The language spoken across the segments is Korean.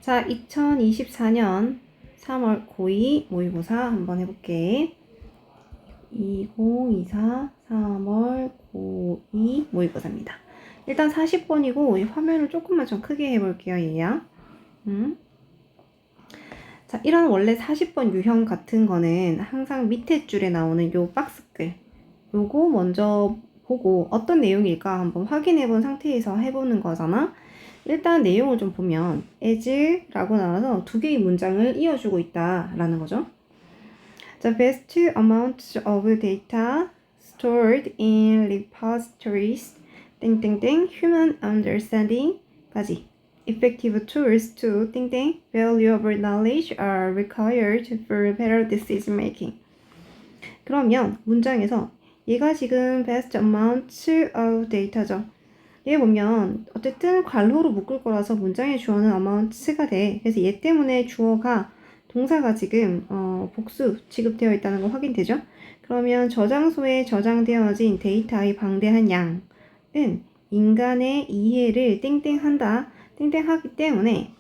자, 2024년 3월 고2 모의고사 한번 해볼게. 2024 3월 고2 모의고사입니다. 일단 40번이고 화면을 조금만 좀 크게 해볼게요, 얘야. 자, 이런 원래 40번 유형 같은 거는 항상 밑에 줄에 나오는 요 박스글 요거 먼저 보고 어떤 내용일까 한번 확인해 본 상태에서 해보는 거잖아. 일단 내용을 좀 보면 as라고 나와서 두 개의 문장을 이어주고 있다라는 거죠. The vast amount of data stored in repositories 땡땡땡 human understanding까지 effective tools to 땡땡 valuable knowledge are required for better decision making. 그러면 문장에서 얘가 지금 vast amount of data죠. 얘 보면 어쨌든 괄호로 묶을 거라서 문장의 주어는 amount가 돼. 그래서 얘 때문에 주어가 동사가 지금 복수 취급되어 있다는 거 확인되죠? 그러면 저장소에 저장되어진 데이터의 방대한 양은 인간의 이해를 땡땡한다. 땡땡하기 때문에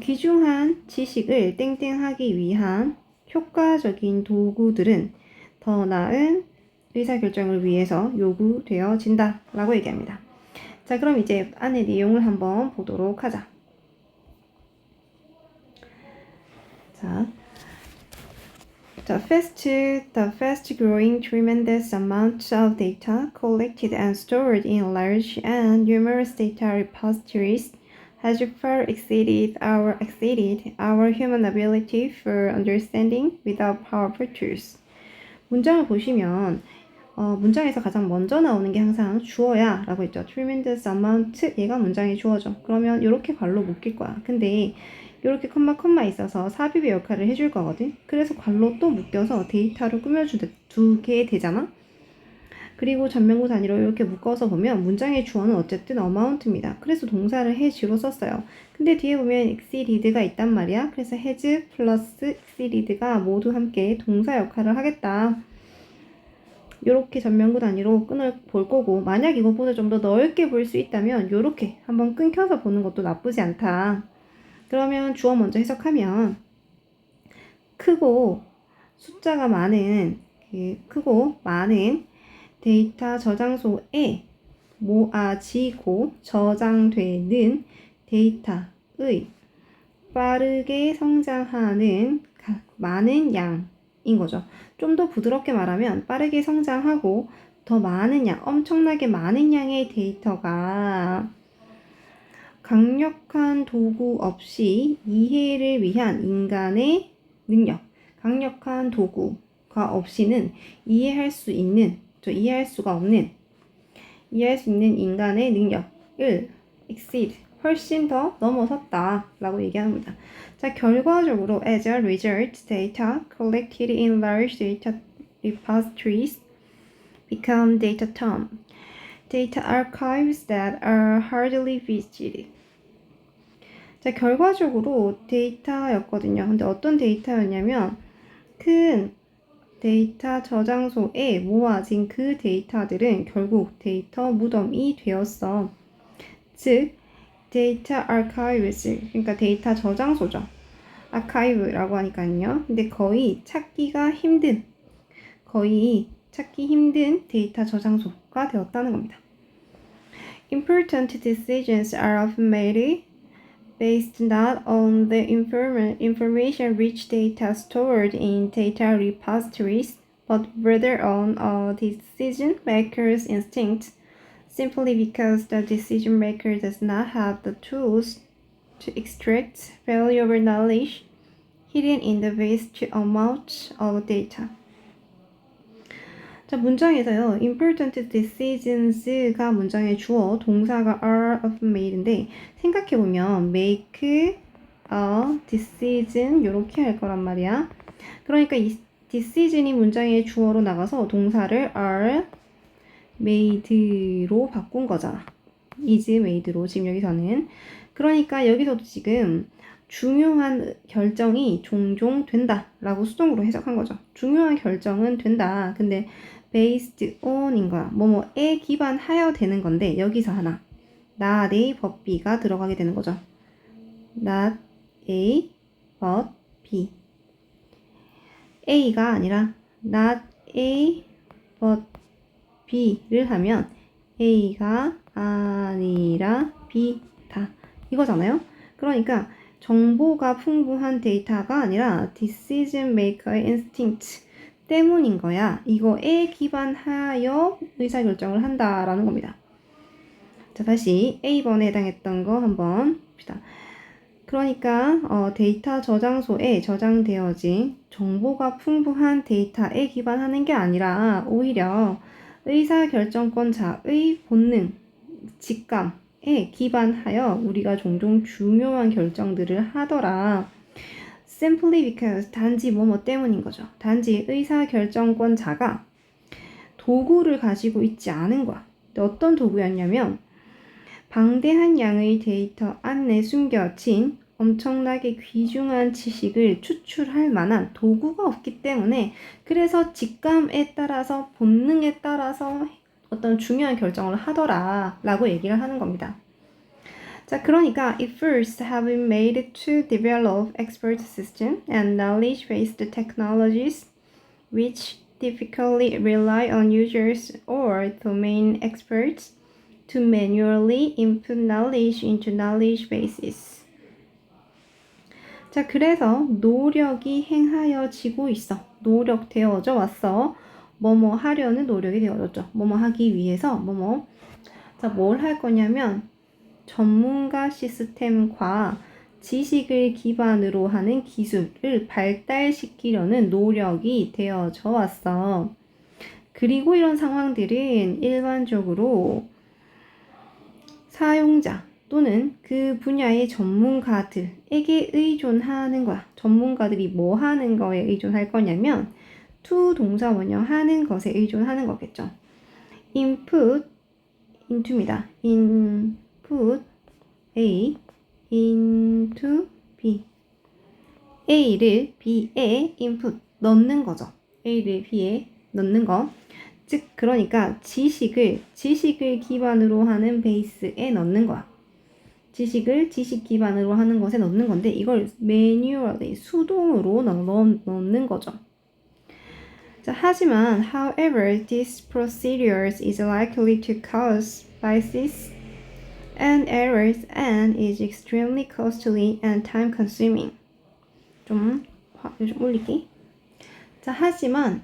귀중한 지식을 땡땡하기 위한 효과적인 도구들은 더 나은 의사결정을 위해서 요구되어진다 라고 얘기합니다. 자, 그럼 이제 안에 내용을 한번 보도록 하자. 자, the fast growing tremendous amounts of data collected and stored in large and numerous data repositories has far exceeded our human ability for understanding without powerful tools. 문장을 보시면 문장에서 가장 먼저 나오는 게 항상 주어야 라고 했죠. tremendous amount 얘가 문장의 주어죠. 그러면 이렇게 괄호 묶일 거야. 근데 이렇게 컴마 있어서 삽입의 역할을 해줄 거거든. 그래서 괄호 또 묶여서 데이터로 꾸며두게 되잖아. 그리고 전면구 단위로 이렇게 묶어서 보면 문장의 주어는 어쨌든 amount입니다. 그래서 동사를 has로 썼어요. 근데 뒤에 보면 exceeded가 있단 말이야. 그래서 has 플러스 exceeded가 모두 함께 동사 역할을 하겠다. 요렇게 전면구 단위로 볼 거고, 만약 이것보다 좀 더 넓게 볼 수 있다면 요렇게 한번 끊겨서 보는 것도 나쁘지 않다. 그러면 주어 먼저 해석하면 크고 숫자가 많은 크고 많은 데이터 저장소에 모아지고 저장되는 데이터의 빠르게 성장하는 많은 양인 거죠. 좀 더 부드럽게 말하면 빠르게 성장하고 더 많은 양, 엄청나게 많은 양의 데이터가 강력한 도구 없이 이해를 위한 인간의 능력, 강력한 도구가 없이는 이해할 수 있는 인간의 능력을 exceed, 훨씬 더 넘어섰다 라고 얘기합니다. 자, 결과적으로 as a result, data collected in large data repositories become data archives that are hardly visited. 자, 결과적으로 데이터였거든요. 근데 어떤 데이터였냐면 큰 데이터 저장소에 모아진 그 데이터들은 결국 데이터 무덤이 되었어. 즉, 데이터 아카이브스, 그러니까 데이터 저장소죠. 아카이브라고 하니까요. 근데 거의 찾기 힘든 데이터 저장소가 되었다는 겁니다. Important decisions are often made based not on the information rich data stored in data repositories, but rather on a decision maker's instinct, simply because the decision maker does not have the tools to extract valuable knowledge hidden in the vast amount of data. 자, 문장에서요, important decisions가 문장의 주어, 동사가 are often made인데, 생각해보면 make a decision 이렇게 할 거란 말이야. 그러니까 이 decision이 문장의 주어로 나가서 동사를 are made로 바꾼 거잖아. is made로 지금 여기서는. 그러니까 여기서도 지금 중요한 결정이 종종 된다 라고 수동으로 해석한 거죠. 중요한 결정은 된다. 근데 based on인 거야. 뭐뭐에 기반하여 되는 건데 여기서 하나 나의 법비가 들어가게 되는 거죠. not A, but B. A가 아니라 not A, but B를 하면 A가 아니라 B다. 이거잖아요. 그러니까 정보가 풍부한 데이터가 아니라 decision maker instinct 때문인 거야. 이거에 기반하여 의사결정을 한다라는 겁니다. 자, 다시 A번에 해당했던 거 한번 봅시다. 그러니까 데이터 저장소에 저장되어진 정보가 풍부한 데이터에 기반하는 게 아니라 오히려 의사결정권자의 본능, 직감에 기반하여 우리가 종종 중요한 결정들을 하더라. Simply because 단지 뭐뭐 때문인 거죠. 단지 의사결정권자가 도구를 가지고 있지 않은 거야. 어떤 도구였냐면 방대한 양의 데이터 안에 숨겨진 엄청나게 귀중한 지식을 추출할 만한 도구가 없기 때문에 그래서 직감에 따라서 본능에 따라서 어떤 중요한 결정을 하더라 라고 얘기를 하는 겁니다. 자, 그러니까 efforts have been made to develop expert system and knowledge-based technologies which typically rely on users or domain experts to manually input knowledge into knowledge bases. 자, 그래서 노력이 행하여지고 있어. 노력되어져 왔어. 뭐뭐 하려는 노력이 되어졌죠. 뭐뭐 하기 위해서 뭐뭐. 자, 뭘 할 거냐면 전문가 시스템과 지식을 기반으로 하는 기술을 발달시키려는 노력이 되어져 왔어. 그리고 이런 상황들은 일반적으로 사용자 또는 그 분야의 전문가들에게 의존하는 거야. 전문가들이 뭐 하는 거에 의존할 거냐면 to 동사 원형 하는 것에 의존하는 거겠죠. input, into입니다. input A into B. A를 B에 input 넣는 거죠. A를 B에 넣는 거. 즉 그러니까 지식을 기반으로 하는 베이스에 넣는 거야. 지식 기반으로 하는 것에 넣는 건데 이걸 manually 수동으로 넣는 거죠. 자, 하지만 however this procedure is likely to cause biases and errors and is extremely costly and time consuming. 좀 올릴게. 자, 하지만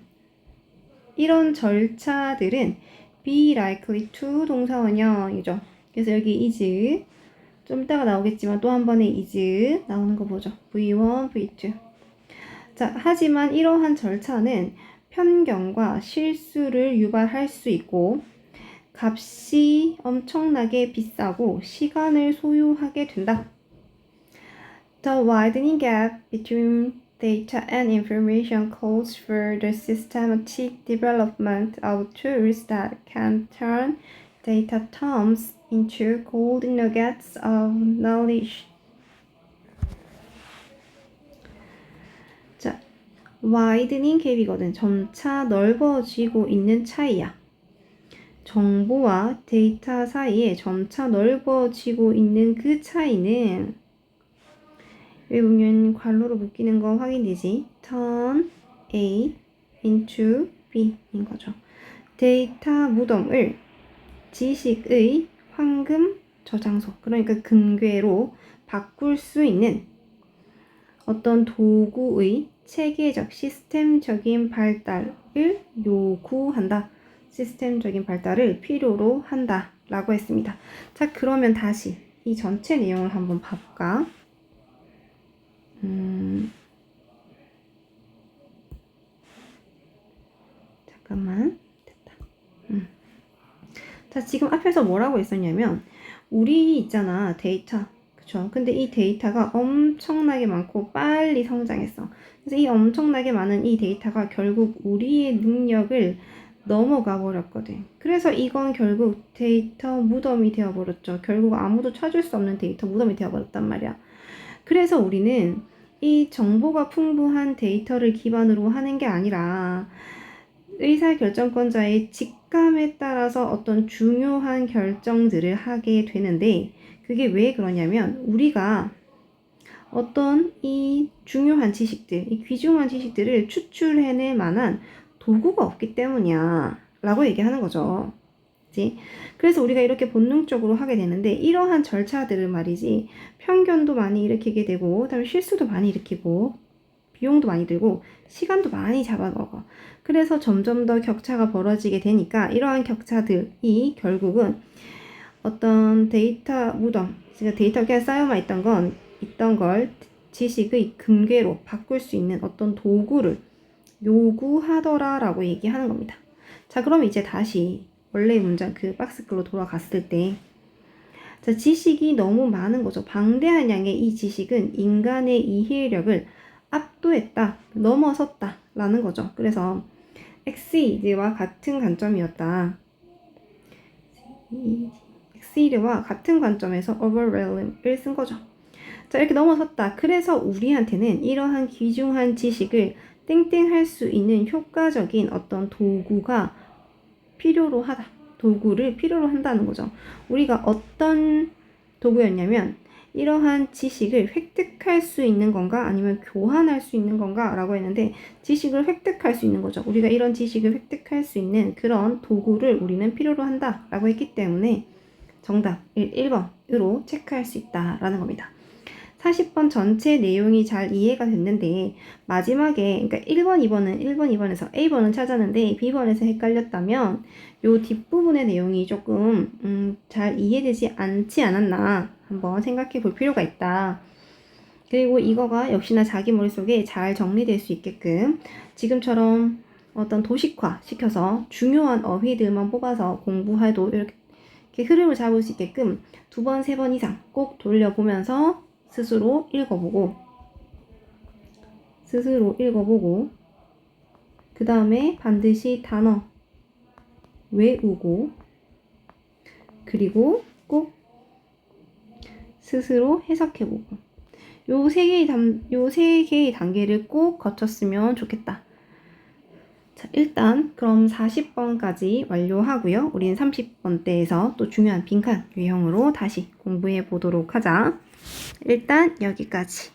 이런 절차들은 be likely to 동사 원형이죠. 그래서 여기 is 좀 이따가 나오겠지만 또 한 번에 is 나오는 거 보죠. V1, V2. 자, 하지만 이러한 절차는 편견과 실수를 유발할 수 있고 값이 엄청나게 비싸고 시간을 소요하게 된다. The widening gap between data and information calls for the systematic development of tools that can turn data terms into gold nuggets of knowledge. 자, widening gap이거든. 점차 넓어지고 있는 차이야. 정보와 데이터 사이에 점차 넓어지고 있는 그 차이는 여기 보면 괄호로 묶이는 거 확인되지? turn A into B인 거죠. 데이터 무덤을 지식의 황금 저장소, 그러니까 금괴로 바꿀 수 있는 어떤 도구의 체계적 시스템적인 발달을 요구한다. 시스템적인 발달을 필요로 한다 라고 했습니다. 자, 그러면 다시 이 전체 내용을 한번 봐볼까? 잠깐만, 됐다. 자, 지금 앞에서 뭐라고 했었냐면 우리 있잖아, 데이터. 그쵸? 근데 이 데이터가 엄청나게 많고 빨리 성장했어. 그래서 이 엄청나게 많은 이 데이터가 결국 우리의 능력을 넘어가 버렸거든. 그래서 이건 결국 데이터 무덤이 되어버렸죠. 결국 아무도 찾을 수 없는 데이터 무덤이 되어버렸단 말이야. 그래서 우리는 이 정보가 풍부한 데이터를 기반으로 하는 게 아니라 의사결정권자의 직감에 따라서 어떤 중요한 결정들을 하게 되는데 그게 왜 그러냐면 우리가 어떤 이 중요한 지식들, 이 귀중한 지식들을 추출해낼 만한 도구가 없기 때문이야 라고 얘기하는 거죠. 그치? 그래서 우리가 이렇게 본능적으로 하게 되는데 이러한 절차들을 말이지 편견도 많이 일으키게 되고 그다음에 실수도 많이 일으키고 비용도 많이 들고 시간도 많이 잡아먹어. 그래서 점점 더 격차가 벌어지게 되니까 이러한 격차들이 결국은 어떤 데이터 무덤, 그러니까 데이터가 그냥 쌓여만 있던 걸 지식의 금괴로 바꿀 수 있는 어떤 도구를 요구하더라라고 얘기하는 겁니다. 자, 그럼 이제 다시 원래 문장 그 박스글로 돌아갔을 때 자, 지식이 너무 많은 거죠. 방대한 양의 이 지식은 인간의 이해력을 압도했다, 넘어섰다 라는 거죠. 그래서 엑시드와 같은 관점이었다. 엑시드와 같은 관점에서 overwhelm을 쓴 거죠. 자, 이렇게 넘어섰다. 그래서 우리한테는 이러한 귀중한 지식을 땡땡할 수 있는 효과적인 어떤 도구가 필요로 하다. 도구를 필요로 한다는 거죠. 우리가 어떤 도구였냐면 이러한 지식을 획득할 수 있는 건가 아니면 교환할 수 있는 건가 라고 했는데 지식을 획득할 수 있는 거죠. 우리가 이런 지식을 획득할 수 있는 그런 도구를 우리는 필요로 한다 라고 했기 때문에 정답 1번으로 체크할 수 있다라는 겁니다. 40번 전체 내용이 잘 이해가 됐는데 마지막에 그러니까 1번, 2번에서 A번은 찾았는데 B번에서 헷갈렸다면 요 뒷부분의 내용이 조금 잘 이해되지 않지 않았나 한번 생각해 볼 필요가 있다. 그리고 이거가 역시나 자기 머릿속에 잘 정리될 수 있게끔 지금처럼 어떤 도식화 시켜서 중요한 어휘들만 뽑아서 공부해도 이렇게 흐름을 잡을 수 있게끔 2번, 3번 이상 꼭 돌려보면서 스스로 읽어보고 그 다음에 반드시 단어 외우고 그리고 꼭 스스로 해석해보고 요 세 개의 단계를 꼭 거쳤으면 좋겠다. 자, 일단 그럼 40번까지 완료하고요. 우리는 30번대에서 또 중요한 빈칸 유형으로 다시 공부해 보도록 하자. 일단 여기까지.